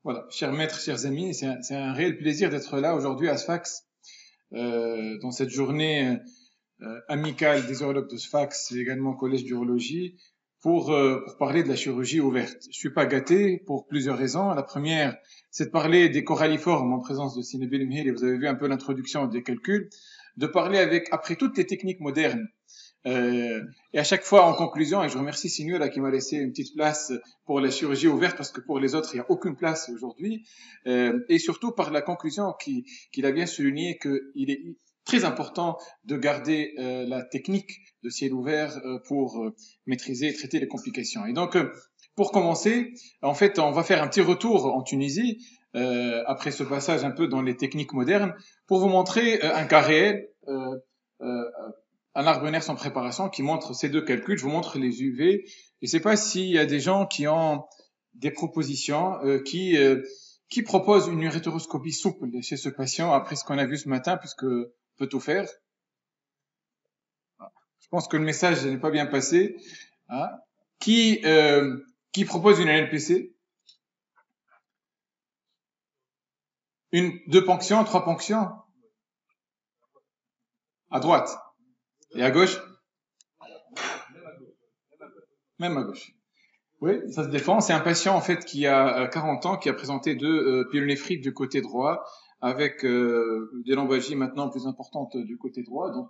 Voilà, chers maîtres, chers amis, c'est un réel plaisir d'être là aujourd'hui à Sfax, dans cette journée amicale des urologues de Sfax et également au Collège d'urologie pour parler de la chirurgie ouverte. Je suis pas gâté pour plusieurs raisons. La première, c'est de parler des coralliformes en présence de Sinebil Mhil, et vous avez vu un peu l'introduction des calculs, de parler après toutes les techniques modernes et à chaque fois, en conclusion, et je remercie Sinuel là qui m'a laissé une petite place pour la chirurgie ouverte parce que pour les autres, il n'y a aucune place aujourd'hui, et surtout par la conclusion qu'il a bien souligné qu'il est très important de garder la technique de ciel ouvert pour maîtriser et traiter les complications. Et donc, pour commencer, en fait, on va faire un petit retour en Tunisie après ce passage un peu dans les techniques modernes pour vous montrer un cas réel. Euh, un arbre nerf sans préparation qui montre ces deux calculs. Je vous montre les UV. Je ne sais pas s'il y a des gens qui ont des propositions, qui proposent une uréteroscopie souple chez ce patient après ce qu'on a vu ce matin, puisque on peut tout faire. Je pense que le message n'est pas bien passé. Hein. Qui propose une NLPC? Deux ponctions, trois ponctions? À droite. Et à gauche? Même à gauche. Oui, ça se défend. C'est un patient en fait qui a 40 ans, qui a présenté deux pyélonéphrite du côté droit, avec des lombalgies maintenant plus importantes du côté droit. Donc,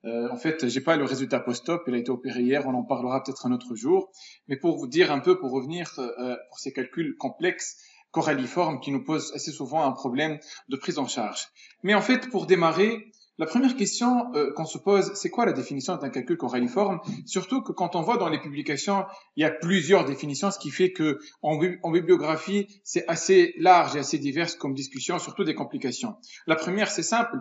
en fait, j'ai pas le résultat post-op. Il a été opéré hier. On en parlera peut-être un autre jour. Mais pour vous dire un peu, pour revenir pour ces calculs complexes, coralliformes, qui nous posent assez souvent un problème de prise en charge. Mais en fait, pour démarrer, la première question qu'on se pose, c'est quoi la définition d'un calcul coralliforme? Surtout que quand on voit dans les publications, il y a plusieurs définitions, ce qui fait que en bibliographie, c'est assez large et assez divers comme discussion, surtout des complications. La première, c'est simple,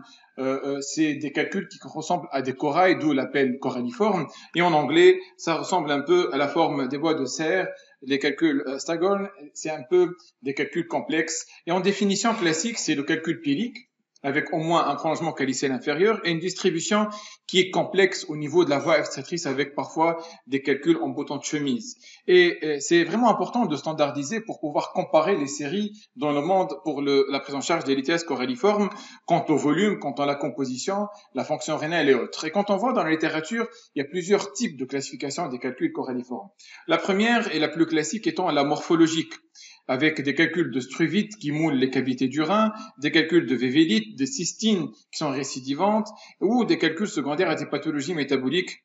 c'est des calculs qui ressemblent à des corails, d'où l'appel coralliforme. Et en anglais, ça ressemble un peu à la forme des bois de serre. Les calculs Staghorn, c'est un peu des calculs complexes. Et en définition classique, c'est le calcul pylique, avec au moins un prolongement calicé inférieur et une distribution qui est complexe au niveau de la voie extractrice avec parfois des calculs en bouton de chemise. Et c'est vraiment important de standardiser pour pouvoir comparer les séries dans le monde pour la prise en charge des LTS coralliformes quant au volume, quant à la composition, la fonction rénale et autres. Et quand on voit dans la littérature, il y a plusieurs types de classification des calculs coralliformes. La première et la plus classique étant la morphologique, avec des calculs de struvite qui moulent les cavités du rein, des calculs de vévélite, de cystine qui sont récidivantes, ou des calculs secondaires à des pathologies métaboliques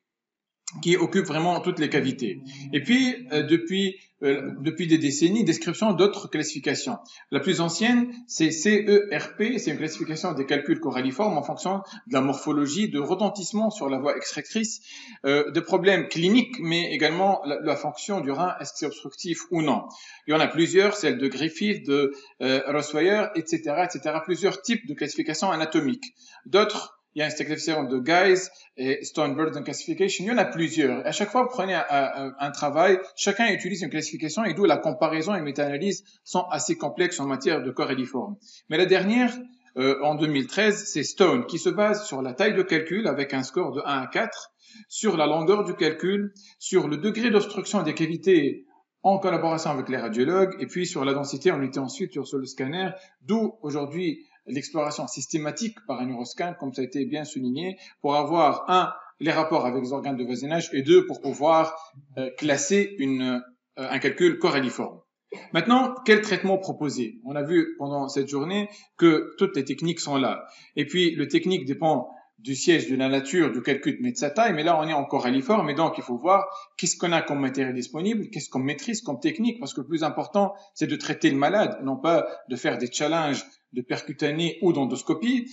qui occupent vraiment toutes les cavités. Et puis, depuis des décennies, description d'autres classifications. La plus ancienne, c'est CERP, c'est une classification des calculs coralliformes en fonction de la morphologie, de retentissement sur la voie extractrice, de problèmes cliniques, mais également la fonction du rein, est-ce que c'est obstructif ou non. Il y en a plusieurs, celle de Griffith, de Rosweier, etc., etc., plusieurs types de classifications anatomiques. D'autres, il y a une classification de Guys et Stone-Burden Classification. Il y en a plusieurs. À chaque fois, vous prenez un travail, chacun utilise une classification et d'où la comparaison et méta-analyse sont assez complexes en matière de coralliforme. Mais la dernière, en 2013, c'est Stone, qui se base sur la taille de calcul avec un score de 1 à 4, sur la longueur du calcul, sur le degré d'obstruction des cavités en collaboration avec les radiologues, et puis sur la densité, on était ensuite sur le scanner, d'où aujourd'hui l'exploration systématique par un neuroscan, comme ça a été bien souligné, pour avoir, un, les rapports avec les organes de voisinage, et deux, pour pouvoir classer un calcul coralliforme. Maintenant, quel traitement proposer? On a vu pendant cette journée que toutes les techniques sont là. Et puis, le technique dépend du siège, de la nature, du calcul de sa taille, mais là, on est en coralliforme, et donc, il faut voir qu'est-ce qu'on a comme matériel disponible, qu'est-ce qu'on maîtrise comme technique, parce que le plus important, c'est de traiter le malade, non pas de faire des challenges de percutané ou d'endoscopie,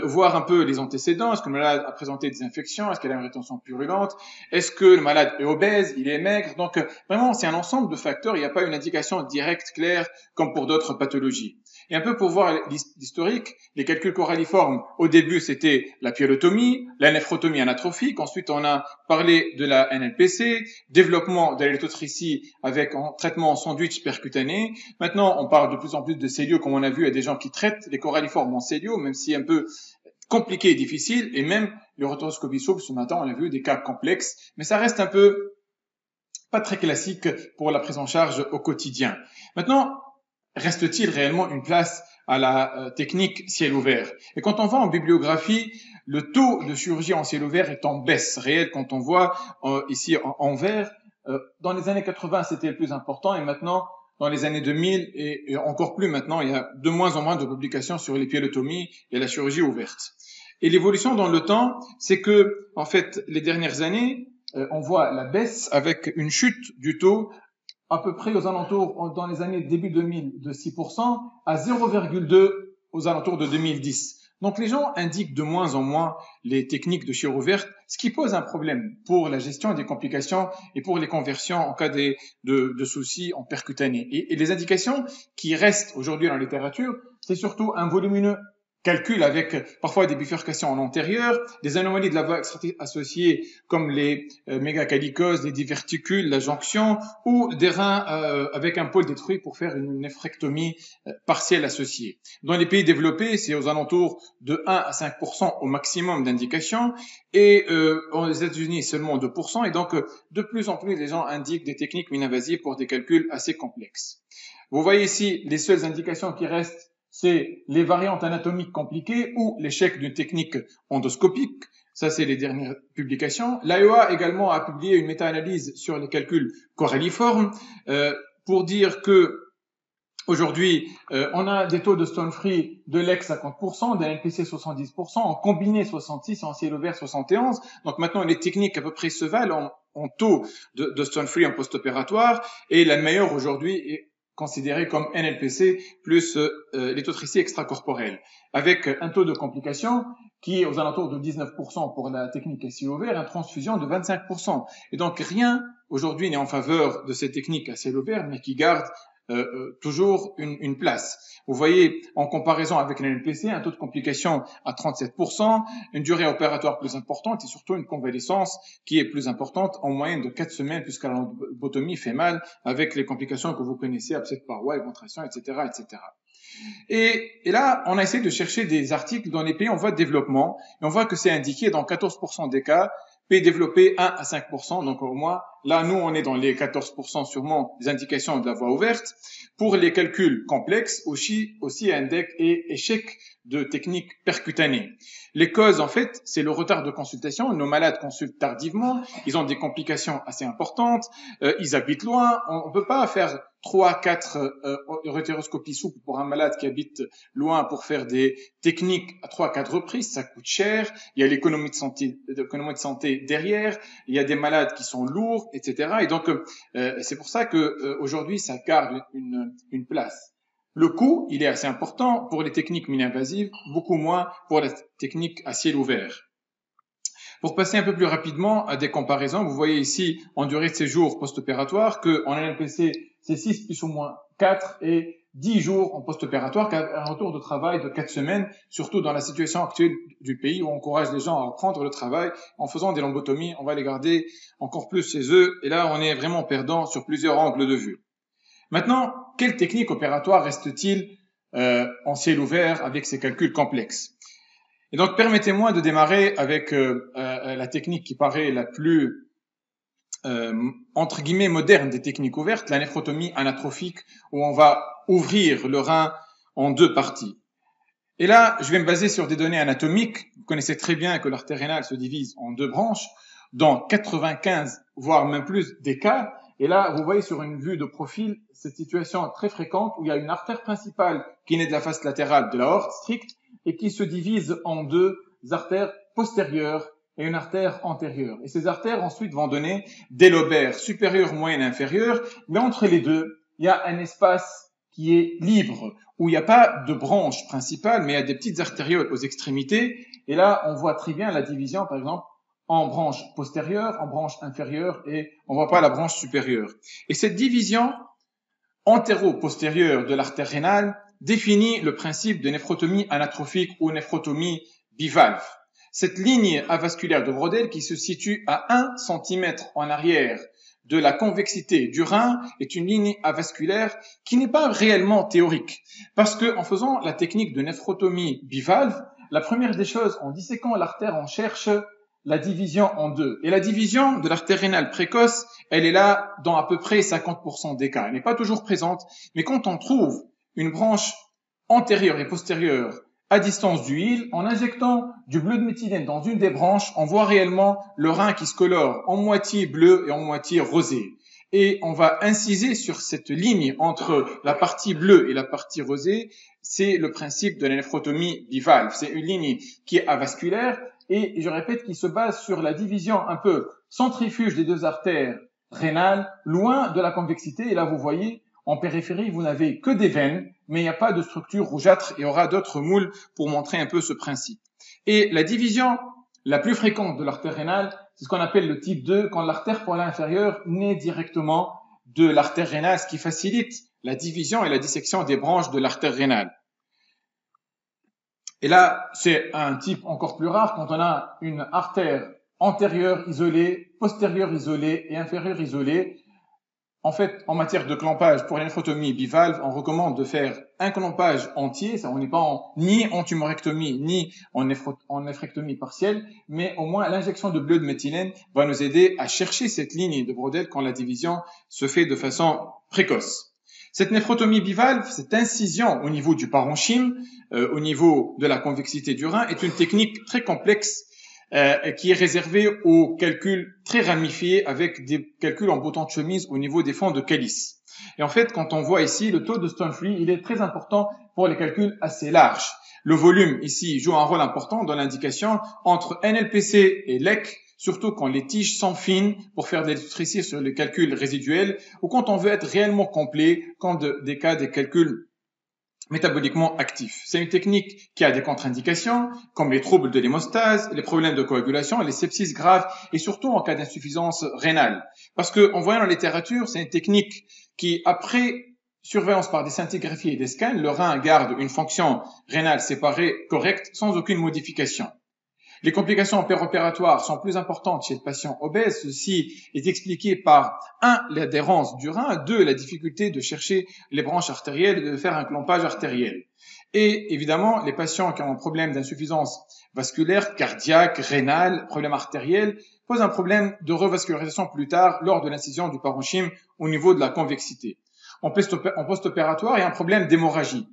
voir un peu les antécédents, est-ce que le malade a présenté des infections, est-ce qu'il a une rétention purulente, est-ce que le malade est obèse, il est maigre, donc vraiment c'est un ensemble de facteurs, il n'y a pas une indication directe, claire, comme pour d'autres pathologies. Et un peu pour voir l'historique, les calculs coralliformes, au début c'était la pyélotomie, la néphrotomie anatrophique, ensuite on a parlé de la NLPC, développement de l'électrotricie avec un traitement en sandwich percutané, maintenant on parle de plus en plus de cellio, comme on a vu, il y a des gens qui traitent les coralliformes en cellio, même si un peu compliqué et difficile, et même l'uréteroscopie souple, ce matin on a vu des cas complexes, mais ça reste un peu pas très classique pour la prise en charge au quotidien. Maintenant, reste-t-il réellement une place à la technique ciel ouvert? Et quand on va en bibliographie, le taux de chirurgie en ciel ouvert est en baisse réelle. Quand on voit ici en vert, dans les années 80, c'était le plus important, et maintenant, dans les années 2000 et encore plus maintenant, il y a de moins en moins de publications sur l'épisiotomie et la chirurgie ouverte. Et l'évolution dans le temps, c'est que, en fait, les dernières années, on voit la baisse avec une chute du taux à peu près aux alentours, dans les années début 2000, de 6% à 0,2 aux alentours de 2010. Donc les gens indiquent de moins en moins les techniques de chirurgie ouverte, ce qui pose un problème pour la gestion des complications et pour les conversions en cas de soucis en percutanée. Et les indications qui restent aujourd'hui dans la littérature, c'est surtout un volumineux calcul avec parfois des bifurcations en antérieur, des anomalies de la voie associées comme les mégacalicoses, les diverticules, la jonction, ou des reins avec un pôle détruit pour faire une néphrectomie partielle associée. Dans les pays développés, c'est aux alentours de 1 à 5% au maximum d'indications, et aux États-Unis seulement 2%, et donc de plus en plus les gens indiquent des techniques mini-invasives pour des calculs assez complexes. Vous voyez ici les seules indications qui restent, c'est les variantes anatomiques compliquées ou l'échec d'une technique endoscopique. Ça, c'est les dernières publications. L'AEA également a publié une méta-analyse sur les calculs coralliformes pour dire que aujourd'hui, on a des taux de stone free de LEC 50%, d'un NPC 70%, en combiné 66%, en ciel ouvert 71%. Donc maintenant, les techniques à peu près se valent en taux de stone free en post-opératoire, et la meilleure aujourd'hui est considéré comme NLPC plus lithotripsie extracorporelle, avec un taux de complication qui est aux alentours de 19% pour la technique à ciel ouvert, une transfusion de 25%. Et donc rien aujourd'hui n'est en faveur de ces techniques à ciel ouvert, mais qui gardent toujours une place. Vous voyez, en comparaison avec l'NLPC, un taux de complication à 37%, une durée opératoire plus importante et surtout une convalescence qui est plus importante, en moyenne de 4 semaines, puisque la lobotomie fait mal avec les complications que vous connaissez, abcès de paroi, éventration, etc., etc. Et là, on a essayé de chercher des articles dans les pays en voie de développement, et on voit que c'est indiqué dans 14% des cas, pays développés 1 à 5%, donc au moins, là, nous, on est dans les 14% sûrement des indications de la voie ouverte. Pour les calculs complexes, aussi index et échec de techniques percutanées. Les causes, en fait, c'est le retard de consultation. Nos malades consultent tardivement, ils ont des complications assez importantes, ils habitent loin, on ne peut pas faire 3, 4 urétéroscopies souples pour un malade qui habite loin pour faire des techniques à 3, 4 reprises, ça coûte cher, il y a l'économie de santé derrière, il y a des malades qui sont lourds, etc. Et donc, c'est pour ça que aujourd'hui, ça garde une place. Le coût, il est assez important pour les techniques mini-invasives, beaucoup moins pour la technique à ciel ouvert. Pour passer un peu plus rapidement à des comparaisons, vous voyez ici, en durée de séjour post-opératoire, qu'en NLPC, c'est 6 plus ou moins 4 et 10 jours en post-opératoire, un retour de travail de 4 semaines, surtout dans la situation actuelle du pays où on encourage les gens à reprendre le travail en faisant des lobotomies, on va les garder encore plus chez eux, et là, on est vraiment perdant sur plusieurs angles de vue. Maintenant, quelle technique opératoire reste-t-il en ciel ouvert avec ces calculs complexes? Et donc, permettez-moi de démarrer avec la technique qui paraît la plus, entre guillemets, moderne des techniques ouvertes, la néphrotomie anatrophique, où on va ouvrir le rein en 2 parties. Et là, je vais me baser sur des données anatomiques. Vous connaissez très bien que l'artère rénale se divise en 2 branches, dans 95, voire même plus des cas. Et là, vous voyez sur une vue de profil cette situation très fréquente où il y a une artère principale qui naît de la face latérale de l'aorte stricte et qui se divise en 2 artères postérieures et une artère antérieure. Et ces artères ensuite vont donner des lobaires supérieurs, moyennes, inférieures, mais entre les deux, il y a un espace qui est libre, où il n'y a pas de branche principale, mais il y a des petites artérioles aux extrémités. Et là, on voit très bien la division, par exemple, en branche postérieure, en branche inférieure, et on voit pas la branche supérieure. Et cette division antéro-postérieure de l'artère rénale définit le principe de néphrotomie anatrophique ou néphrotomie bivalve. Cette ligne avasculaire de Brodel qui se situe à 1 cm en arrière de la convexité du rein est une ligne avasculaire qui n'est pas réellement théorique. Parce que en faisant la technique de néphrotomie bivalve, la première des choses, en disséquant l'artère, on cherche la division en 2. Et la division de l'artère rénale précoce, elle est là dans à peu près 50% des cas. Elle n'est pas toujours présente, mais quand on trouve une branche antérieure et postérieure à distance du hile, en injectant du bleu de méthylène dans une des branches, on voit réellement le rein qui se colore en moitié bleu et en moitié rosé. Et on va inciser sur cette ligne entre la partie bleue et la partie rosée. C'est le principe de la néphrotomie bivalve. C'est une ligne qui est avasculaire et, je répète, qui se base sur la division un peu centrifuge des deux artères rénales, loin de la convexité. Et là, vous voyez, en périphérie, vous n'avez que des veines, mais il n'y a pas de structure rougeâtre. Il y aura d'autres moules pour montrer un peu ce principe. Et la division la plus fréquente de l'artère rénale, c'est ce qu'on appelle le type 2, quand l'artère polaire inférieure naît directement de l'artère rénale, ce qui facilite la division et la dissection des branches de l'artère rénale. Et là, c'est un type encore plus rare quand on a une artère antérieure isolée, postérieure isolée et inférieure isolée. En fait, en matière de clampage pour la néphrotomie bivalve, on recommande de faire un clampage entier. Ça, on n'est pas ni en tumorectomie ni en néphrectomie partielle, mais au moins l'injection de bleu de méthylène va nous aider à chercher cette ligne de Brodel quand la division se fait de façon précoce. Cette néphrotomie bivalve, cette incision au niveau du parenchyme, au niveau de la convexité du rein, est une technique très complexe qui est réservé aux calculs très ramifiés avec des calculs en bouton de chemise au niveau des fonds de calice. Et en fait, quand on voit ici, le taux de Stone-Free, il est très important pour les calculs assez larges. Le volume ici joue un rôle important dans l'indication entre NLPC et LEC, surtout quand les tiges sont fines pour faire des tricies sur les calculs résiduels ou quand on veut être réellement complet, quand des calculs métaboliquement actif. C'est une technique qui a des contre-indications, comme les troubles de l'hémostase, les problèmes de coagulation, les sepsis graves, et surtout en cas d'insuffisance rénale. Parce que, en voyant la littérature, c'est une technique qui, après surveillance par des scintigraphies et des scans, le rein garde une fonction rénale séparée correcte, sans aucune modification. Les complications péropératoires sont plus importantes chez le patient obèse. Ceci est expliqué par 1. L'adhérence du rein, 2. La difficulté de chercher les branches artérielles et de faire un clampage artériel. Et évidemment, les patients qui ont un problème d'insuffisance vasculaire, cardiaque, rénale, problème artériel, posent un problème de revascularisation plus tard lors de l'incision du parenchyme au niveau de la convexité. En post-opératoire, il y a un problème d'hémorragie.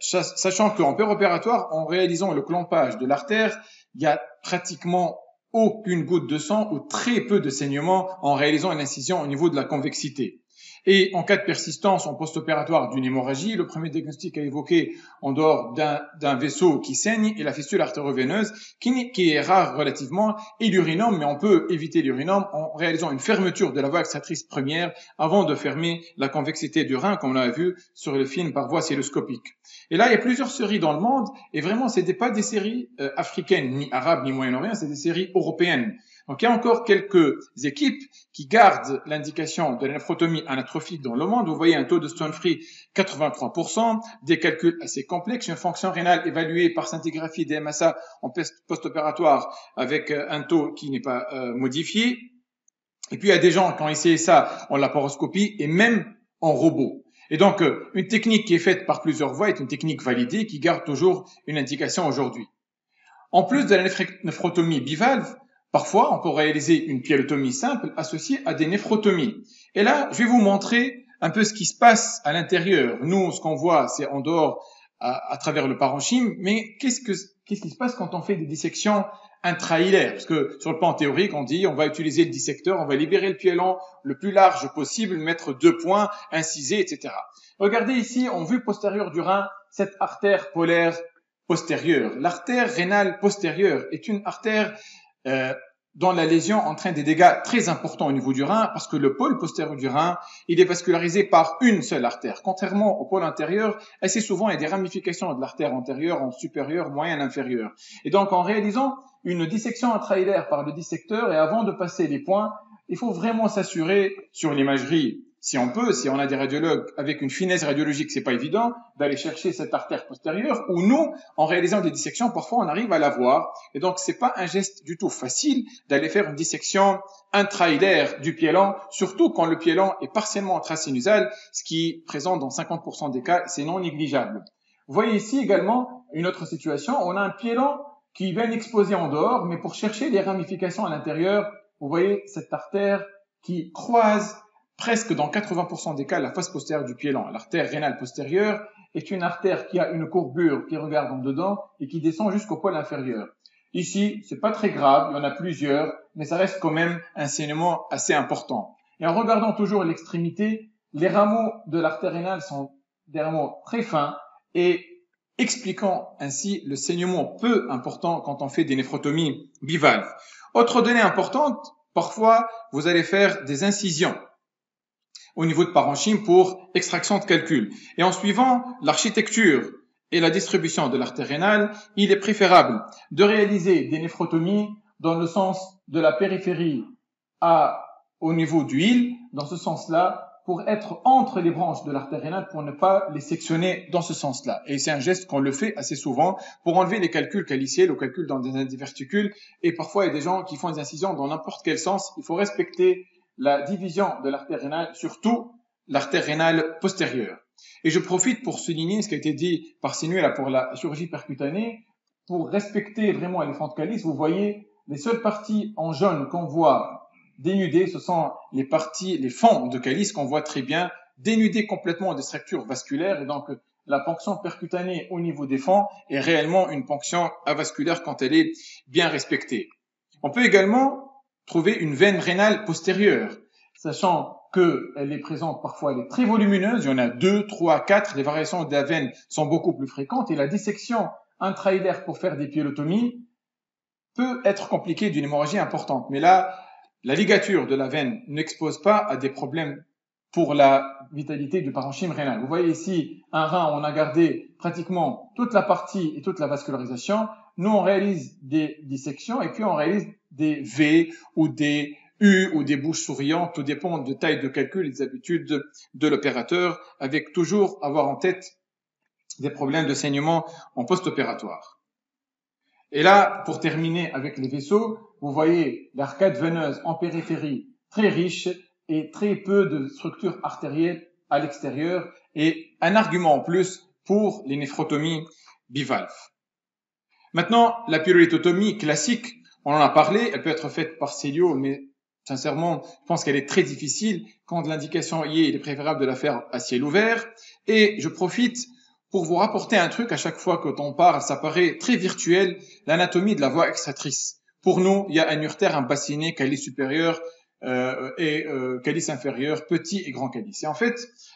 Sachant qu'en péropératoire, en réalisant le clampage de l'artère, il y a pratiquement aucune goutte de sang ou très peu de saignement en réalisant une incision au niveau de la convexité. Et en cas de persistance en post-opératoire d'une hémorragie, le premier diagnostic à évoquer en dehors d'un vaisseau qui saigne est la fistule artéroveineuse, qui est rare relativement, et l'urinome, mais on peut éviter l'urinome en réalisant une fermeture de la voie extractrice première avant de fermer la convexité du rein, comme on l'a vu sur le film par voie cystoscopique. Et là, il y a plusieurs séries dans le monde, et vraiment, ce n'étaient pas des séries africaines, ni arabes, ni moyen-orient, c'est des séries européennes. Donc, il y a encore quelques équipes qui gardent l'indication de la néphrotomie anatrophique dans le monde. Vous voyez un taux de Stone-Free 83%, des calculs assez complexes, une fonction rénale évaluée par scintigraphie des MSA en post-opératoire avec un taux qui n'est pas modifié. Et puis, il y a des gens qui ont essayé ça en laparoscopie et même en robot. Et donc, une technique qui est faite par plusieurs voies est une technique validée qui garde toujours une indication aujourd'hui. En plus de la néphrotomie bivalve, parfois, on peut réaliser une pyélotomie simple associée à des néphrotomies. Et là, je vais vous montrer un peu ce qui se passe à l'intérieur. Nous, ce qu'on voit, c'est en dehors, à travers le parenchyme, mais qu'est-ce qui se passe quand on fait des dissections intrahilaires? Parce que sur le plan théorique, on dit on va utiliser le dissecteur, on va libérer le piélon le plus large possible, mettre 2 points, inciser, etc. Regardez ici, en vue postérieure du rein, cette artère polaire postérieure. L'artère rénale postérieure est une artère dont la lésion entraîne des dégâts très importants au niveau du rein parce que le pôle postérieur du rein, il est vascularisé par une seule artère. Contrairement au pôle intérieur, assez souvent, il y a des ramifications de l'artère antérieure en supérieure, moyenne, inférieure. Et donc, en réalisant une dissection intrahilaire par le dissecteur et avant de passer les points, il faut vraiment s'assurer sur l'imagerie, si on peut, si on a des radiologues avec une finesse radiologique, c'est pas évident d'aller chercher cette artère postérieure, ou nous, en réalisant des dissections, parfois on arrive à la voir. Et donc, c'est pas un geste du tout facile d'aller faire une dissection intrahilaire du piélon, surtout quand le piélon est partiellement intrasinusal, ce qui présente dans 50% des cas, c'est non négligeable. Vous voyez ici également une autre situation, on a un piélon qui vient exposer en dehors, mais pour chercher les ramifications à l'intérieur, vous voyez cette artère qui croise presque dans 80% des cas la face postérieure du pied lent. L'artère rénale postérieure est une artère qui a une courbure qui regarde en dedans et qui descend jusqu'au poil inférieur. Ici, c'est pas très grave, il y en a plusieurs, mais ça reste quand même un saignement assez important. Et en regardant toujours l'extrémité, les rameaux de l'artère rénale sont des rameaux très fins et expliquant ainsi le saignement peu important quand on fait des néphrotomies bivalves. Autre donnée importante, parfois vous allez faire des incisions au niveau de parenchyme pour extraction de calcul. Et en suivant l'architecture et la distribution de l'artère rénale, il est préférable de réaliser des néphrotomies dans le sens de la périphérie au niveau du hile, dans ce sens-là, pour être entre les branches de l'artère rénale pour ne pas les sectionner dans ce sens-là. Et c'est un geste qu'on le fait assez souvent pour enlever les calculs caliciels ou calculs dans des diverticules. Et parfois, il y a des gens qui font des incisions dans n'importe quel sens. Il faut respecter la division de l'artère rénale, surtout l'artère rénale postérieure. Et je profite pour souligner ce qui a été dit par Sinuela pour la chirurgie percutanée. Pour respecter vraiment les fonds de calice, vous voyez, les seules parties en jaune qu'on voit dénudées, ce sont les fonds de calice qu'on voit très bien, dénudés complètement des structures vasculaires. Et donc, la ponction percutanée au niveau des fonds est réellement une ponction avasculaire quand elle est bien respectée. On peut également trouver une veine rénale postérieure, sachant qu'elle est présente parfois, elle est très volumineuse, il y en a 2, 3, 4, les variations de la veine sont beaucoup plus fréquentes et la dissection intrahilaire pour faire des pyélotomies peut être compliquée d'une hémorragie importante. Mais là, la ligature de la veine n'expose pas à des problèmes pour la vitalité du parenchyme rénal. Vous voyez ici un rein où on a gardé pratiquement toute la partie et toute la vascularisation. Nous, on réalise des dissections et puis on réalise des V ou des U ou des bouches souriantes. Tout dépend de taille de calcul et des habitudes de l'opérateur, avec toujours avoir en tête des problèmes de saignement en post-opératoire. Et là, pour terminer avec les vaisseaux, vous voyez l'arcade veineuse en périphérie très riche et très peu de structures artérielles à l'extérieur et un argument en plus pour les néphrotomies bivalves. Maintenant, la pyélolithotomie classique, on en a parlé, elle peut être faite par cellio, mais sincèrement, je pense qu'elle est très difficile. Quand l'indication y est, il est préférable de la faire à ciel ouvert. Et je profite pour vous rapporter un truc à chaque fois que on parle, ça paraît très virtuel, l'anatomie de la voie extractrice. Pour nous, il y a un urtère, un bassinet, calice supérieur et calice inférieur, petit et grand calice. Et en fait,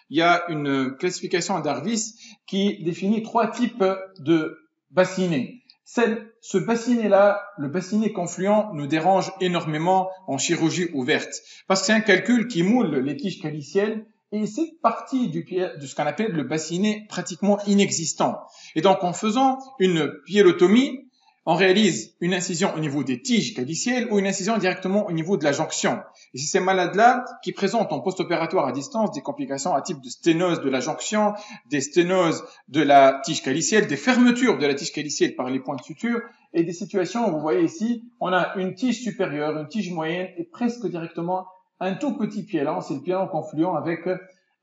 il y a une classification d'Arvis qui définit 3 types de bassinets. Ce bassinet-là, le bassinet confluent, nous dérange énormément en chirurgie ouverte parce que c'est un calcul qui moule les tiges calicielles et c'est partie de ce qu'on appelle le bassinet pratiquement inexistant. Et donc, en faisant une pyélotomie, on réalise une incision au niveau des tiges calicielles ou une incision directement au niveau de la jonction. Et c'est ces malades-là qui présentent en post-opératoire à distance des complications à type de sténose de la jonction, des sténoses de la tige calicielle, des fermetures de la tige calicielle par les points de suture et des situations où vous voyez ici, on a une tige supérieure, une tige moyenne et presque directement un tout petit piélan, c'est le piélan confluent avec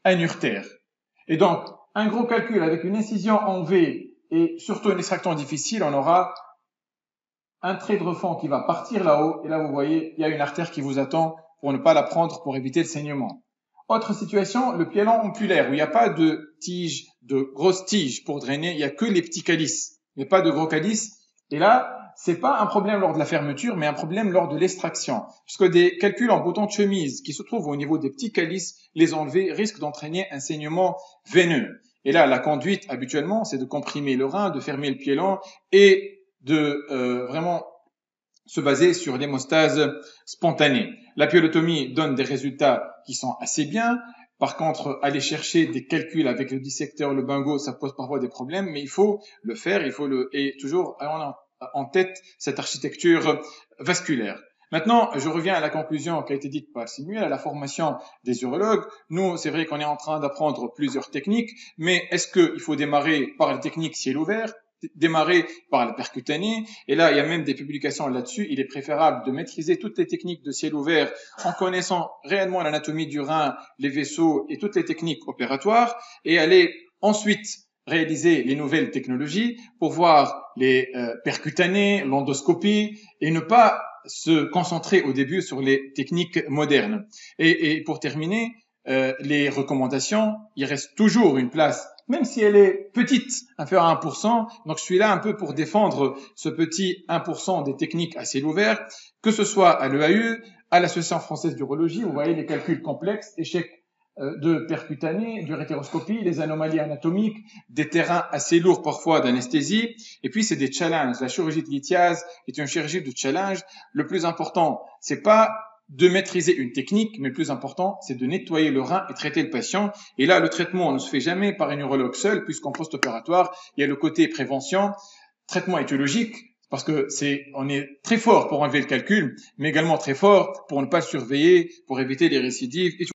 un urtère. Et donc, un gros calcul avec une incision en V et surtout une extraction difficile, on aura un trait de refend qui va partir là-haut, et là vous voyez, il y a une artère qui vous attend pour ne pas la prendre pour éviter le saignement. Autre situation, le piélan ampulaire, où il n'y a pas de tige, de grosse tige pour drainer, il n'y a que les petits calices, il n'y a pas de gros calices, et là, c'est pas un problème lors de la fermeture, mais un problème lors de l'extraction. Puisque des calculs en bouton de chemise qui se trouvent au niveau des petits calices, les enlever risque d'entraîner un saignement veineux. Et là, la conduite, habituellement, c'est de comprimer le rein, de fermer le piélan et de vraiment se baser sur l'hémostase spontanée. La pyélotomie donne des résultats qui sont assez bien. Par contre, aller chercher des calculs avec le dissecteur, le bingo, ça pose parfois des problèmes, mais il faut le faire, et toujours en tête cette architecture vasculaire. Maintenant, je reviens à la conclusion qui a été dite par Simuel, à la formation des urologues. Nous, c'est vrai qu'on est en train d'apprendre plusieurs techniques, mais est-ce qu'il faut démarrer par la technique ciel ouvert, démarrer par la percutanée? Et là, il y a même des publications là-dessus. Il est préférable de maîtriser toutes les techniques de ciel ouvert en connaissant réellement l'anatomie du rein, les vaisseaux et toutes les techniques opératoires, et aller ensuite réaliser les nouvelles technologies pour voir les percutanés, l'endoscopie, et ne pas se concentrer au début sur les techniques modernes. Et pour terminer, les recommandations, il reste toujours une place, même si elle est petite, inférieure à 1%. Donc, je suis là un peu pour défendre ce petit 1% des techniques à ciel ouvert, que ce soit à l'EAU, à l'Association française d'urologie. Vous voyez les calculs complexes, échecs de percutanée, de rétéroscopie, les anomalies anatomiques, des terrains assez lourds parfois d'anesthésie. Et puis, c'est des challenges. La chirurgie de lithiase est une chirurgie de challenge. Le plus important, c'est pas de maîtriser une technique, mais le plus important, c'est de nettoyer le rein et traiter le patient. Et là, le traitement ne se fait jamais par un urologue seul, puisqu'en post-opératoire, il y a le côté prévention, traitement étiologique, parce que on est très fort pour enlever le calcul, mais également très fort pour ne pas le surveiller, pour éviter les récidives.